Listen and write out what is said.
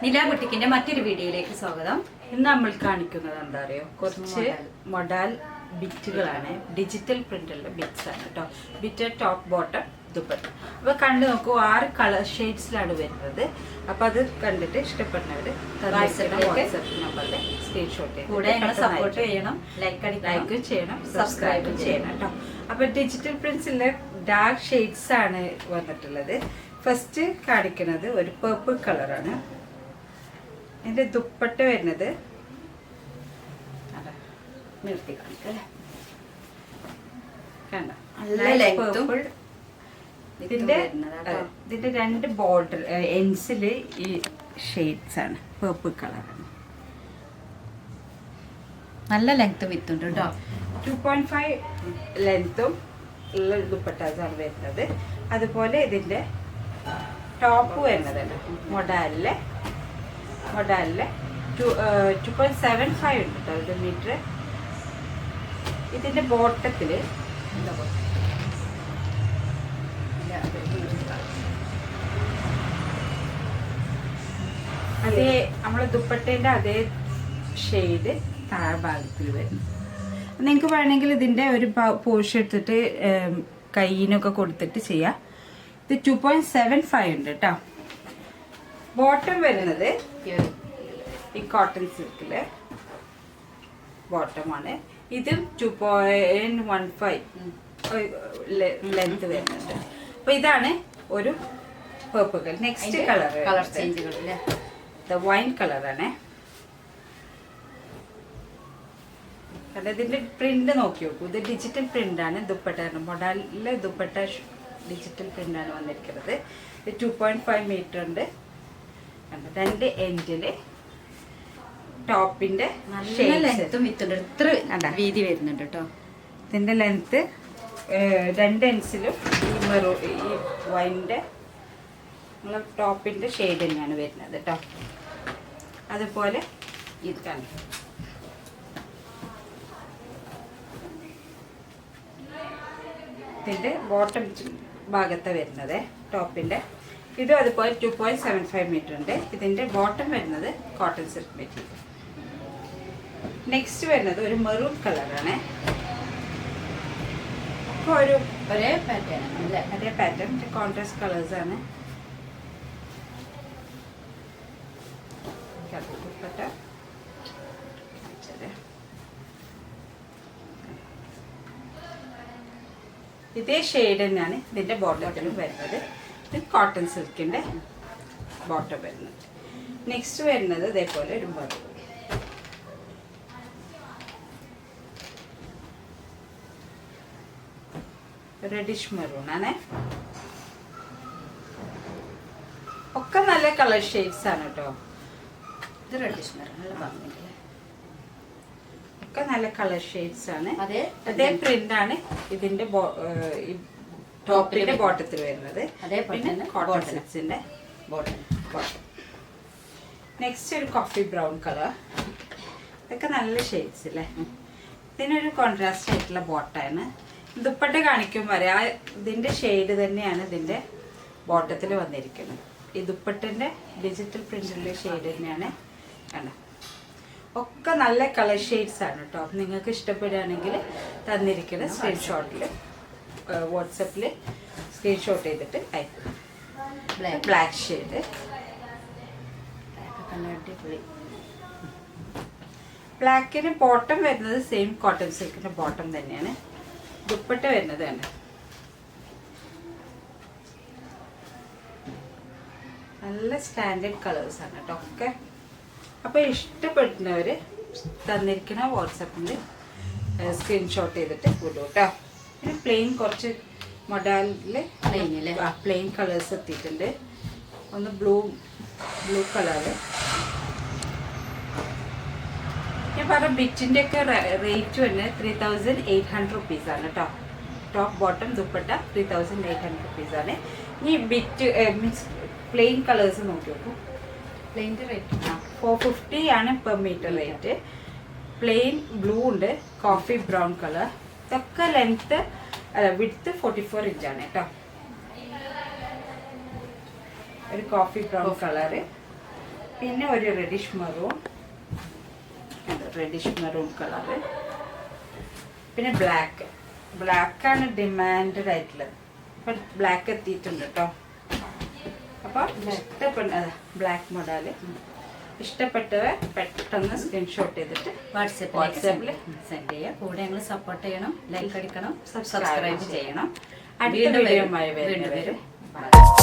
നില ബുട്ടിക്കിന്റെ മറ്റൊരു വീഡിയോയിലേക്ക് സ്വാഗതം. ഇന്ന് നമ്മൾ കാണിക്കുന്നത് എന്താ അറിയോ, കുറച്ച് മൊഡാൽ ബിറ്റുകളാണ്. ഡിജിറ്റൽ പ്രിന്റുള്ള ബിറ്റ്സ് ആണ് കേട്ടോ. Bit top bottom dupatta. അപ്പൊ കണ്ടു നോക്കൂ, 6 കളർ ഷെയ്ഡ്സിലാണ് വരുന്നത്. അപ്പൊ അത് കണ്ടിട്ട് ഇഷ്ടപ്പെടുന്നവര് വാട്സ്ആപ്പ് നമ്പറിൽ സ്ക്രീൻഷോട്ട് കൂടെ സപ്പോർട്ട് ചെയ്യണം, ലൈക്ക് ചെയ്യണം, സബ്സ്ക്രൈബ് ചെയ്യണം കേട്ടോ. അപ്പൊ ഡിജിറ്റൽ പ്രിന്റ്സിലെ ഡാർക്ക് ഷെയ്ഡ്സ് ആണ് വന്നിട്ടുള്ളത്. ഫസ്റ്റ് കാണിക്കുന്നത് ഒരു പേർപ്പിൾ കളറാണ്. ഇതിന്റെ ദുപ്പട്ട വരുന്നത് നിർത്തി കാണിക്കല്ലേ, കണ്ട ഇതിന്റെ 2 ബോർഡർ എൻസില് ഈ ഷെയ്ഡ്സ് ആണ്. പേർപ്പിൾ കളറാണ്. നല്ല ലെങ്ത് വിത്തുണ്ട് കേട്ടോ. 2.5 ലെങ്ത്തും ഉള്ള ദുപ്പട്ടാസാണ് വരുന്നത്. അതുപോലെ ഇതിന്റെ ടോപ്പ് വരുന്നതാണ് മൊഡാലിലെ 2.75 ഉണ്ട് കേട്ടോ ഇത് മീറ്റർ. ഇതിന്റെ ബോട്ടത്തില് അതേ നമ്മളെ ദുപ്പട്ടേന്റെ അതേ ഷെയ്ഡ് താഴ്ഭാഗത്തിൽ വരുന്നു. നിങ്ങൾക്ക് വേണമെങ്കിൽ ഇതിന്റെ ഒരു പോർഷൻ എടുത്തിട്ട് കയ്യിനൊക്കെ കൊടുത്തിട്ട് ചെയ്യാം. ഇത് 2.75 ഉണ്ട് കേട്ടോ. ബോട്ടം വരുന്നത് ഈ കോട്ടൺ സിൽക്കില് ബോട്ടമാണ്. ഇതും 2.15 ലെങ്ത് വരുന്നുണ്ട്. അപ്പൊ ഇതാണ് ഒരു പേർപ്പിൾ. നെക്സ്റ്റ് കളർ ചേഞ്ചുകൾ വൈൻ കളറാണ്. ഇതിന്റെ പ്രിന്റ് നോക്കി നോക്കൂ. ഇത് ഡിജിറ്റൽ പ്രിന്റ് ആണ്. ദുപ്പട്ട മൊഡാലിലെ ദുപ്പട്ട ഡിജിറ്റൽ പ്രിന്റ് ആണ് വന്നിരിക്കുന്നത്. ഇത് 2.5 മീറ്റർ ഉണ്ട്. 2 എൻഡില് ടോപ്പിന്റെ വീതി വരുന്നുണ്ട് കേട്ടോ. ഇതിന്റെ ലെങ്ത് 2 എൻസിലും ഈ വൈൻ്റെ നമ്മളെ ടോപ്പിന്റെ ഷെയ്ഡ് തന്നെയാണ് വരുന്നത് കേട്ടോ. അതുപോലെ ഇത് കണ്ടു, ഇതിന്റെ ബോട്ടം ഭാഗത്ത് വരുന്നത് ടോപ്പിന്റെ. ഇതും അതുപോലെ 2.75 മീറ്റർ ഉണ്ട്. ഇതിന്റെ ബോട്ടം വരുന്നത് കോട്ടൺ സിൽക്ക് മെറ്റീരിയൽ. നെക്സ്റ്റ് വരുന്നത് ഒരു മെറൂൺ കളറാണ്. ഒരേ പാറ്റേൺ അതേ പാറ്റേൺ, കോൺട്രാസ്റ്റ് കളേഴ്സ് ആണ്. ഇതേ ഷെയ്ഡ് തന്നെയാണ് ഇതിന്റെ ബോട്ടത്തിലും വരുന്നത്. ഇത് കോട്ടൺ സിൽക്കിന്റെ ബോട്ടം വരുന്നത്. നെക്സ്റ്റ് വരുന്നത് ഇതേപോലെ ഒരു മെറൂൺ. റെഡിഷ് മെറൂൺ ആണ്. ഒക്കെ നല്ല കളർ ഷെയ്ഡ്സ് ആണ് കേട്ടോ. ഇത് റെഡിഷ് മെറൂൺ നല്ല ഭംഗിയുണ്ട്. ഒക്കെ നല്ല കളർ ഷെയ്ഡ്സ് ആണ്. അതേ പ്രിന്റ് ആണ് ഇതിന്റെ ടോപ്പിന്റെ ബോട്ടത്തിൽ വരുന്നത്. പിന്നെ കോട്ടൺ സിൽക്സിന്റെ ബോട്ടം. നെക്സ്റ്റ് ഒരു കോഫി ബ്രൗൺ കളർ. ഇതൊക്കെ നല്ല ഷെയ്ഡ്സ് അല്ലേ. ഇതിനൊരു കോൺട്രാസ്റ്റ് ആയിട്ടുള്ള ബോട്ടാണ്. ദുപ്പട്ട കാണിക്കും വരെ ഇതിന്റെ ഷെയ്ഡ് തന്നെയാണ് ഇതിന്റെ ബോട്ടത്തിൽ വന്നിരിക്കുന്നത്. ഈ ദുപ്പട്ടന്റെ ഡിജിറ്റൽ പ്രിന്റിലെ ഷെയ്ഡ് തന്നെയാണ്. കണ്ടോ, ഒക്കെ നല്ല കളർ ഷെയ്ഡ്സ് ആണ് കേട്ടോ. നിങ്ങൾക്ക് ഇഷ്ടപ്പെടുകയാണെങ്കിൽ തന്നിരിക്കുന്ന സ്ക്രീൻഷോട്ടിൽ വാട്സപ്പിൽ സ്ക്രീൻഷോട്ട് ചെയ്തിട്ട് അയക്കും. Black shade. ബ്ലാക്കിന് ബോട്ടം വരുന്നത് സെയിം കോട്ടൺ സിൽക്കിന്റെ ബോട്ടം തന്നെയാണ്. ദുപ്പട്ട വരുന്നത് തന്നെ നല്ല സ്റ്റാൻഡേർഡ് കളേഴ്സ് ആണ് കേട്ടോ ഒക്കെ. അപ്പൊ ഇഷ്ടപ്പെടുന്നവര് തന്നിരിക്കുന്ന വാട്സപ്പിൽ സ്ക്രീൻഷോട്ട് ചെയ്തിട്ട് വിടും കേട്ടോ. പിന്നെ പ്ലെയിൻ കുറച്ച് മൊഡാലില് പ്ലെയിൻ കളേഴ്സ് എത്തിയിട്ടുണ്ട്. ഒന്ന് ബ്ലൂ കളറ്. ഞാൻ പറഞ്ഞ ബിറ്റിന്റെ ഒക്കെ റേറ്റ് വരുന്നത് 3800 റുപ്പീസ് ആണ് കേട്ടോ. ടോപ്പ് ബോട്ടം ദുപ്പട്ട 3800 റുപ്പീസ് ആണ്. ഈ ബിറ്റ് മീൻസ് പ്ലെയിൻ കളേഴ്സ് നോക്കി നോക്കൂ. പ്ലെയിൻ്റെ റേറ്റ് 450 ആണ് per metre rate. Plain blue ഉണ്ട്, കോഫി ബ്രൗൺ കളർ. ഇതൊക്കെ ലെങ്ത് വിഡ്ത്ത് 44 ഇഞ്ചാണ് കേട്ടോ. ഒരു കോഫി ബ്രൗൺ കളറ്. പിന്നെ ഒരു റെഡിഷ് മെറൂൺ കളറ്, പിന്നെ ബ്ലാക്കാണ് ഡിമാൻഡഡ് ആയിട്ടുള്ളത്. അപ്പം ബ്ലാക്ക് എത്തിയിട്ടുണ്ട് കേട്ടോ. അപ്പോൾ ബ്ലാക്ക് മോഡല് ഇഷ്ടപ്പെട്ടവ പെട്ടെന്ന് സ്ക്രീൻഷോട്ട് ചെയ്തിട്ട് വാട്സാപ്പിൽ സെൻഡ് ചെയ്യുക. കൂടെ ഞങ്ങൾ സപ്പോർട്ട് ചെയ്യണം, ലൈക്ക് അടിക്കണം, സബ്സ്ക്രൈബ് ചെയ്യണം. അടുത്ത വീഡിയോ വീണ്ടും വരും. വരും.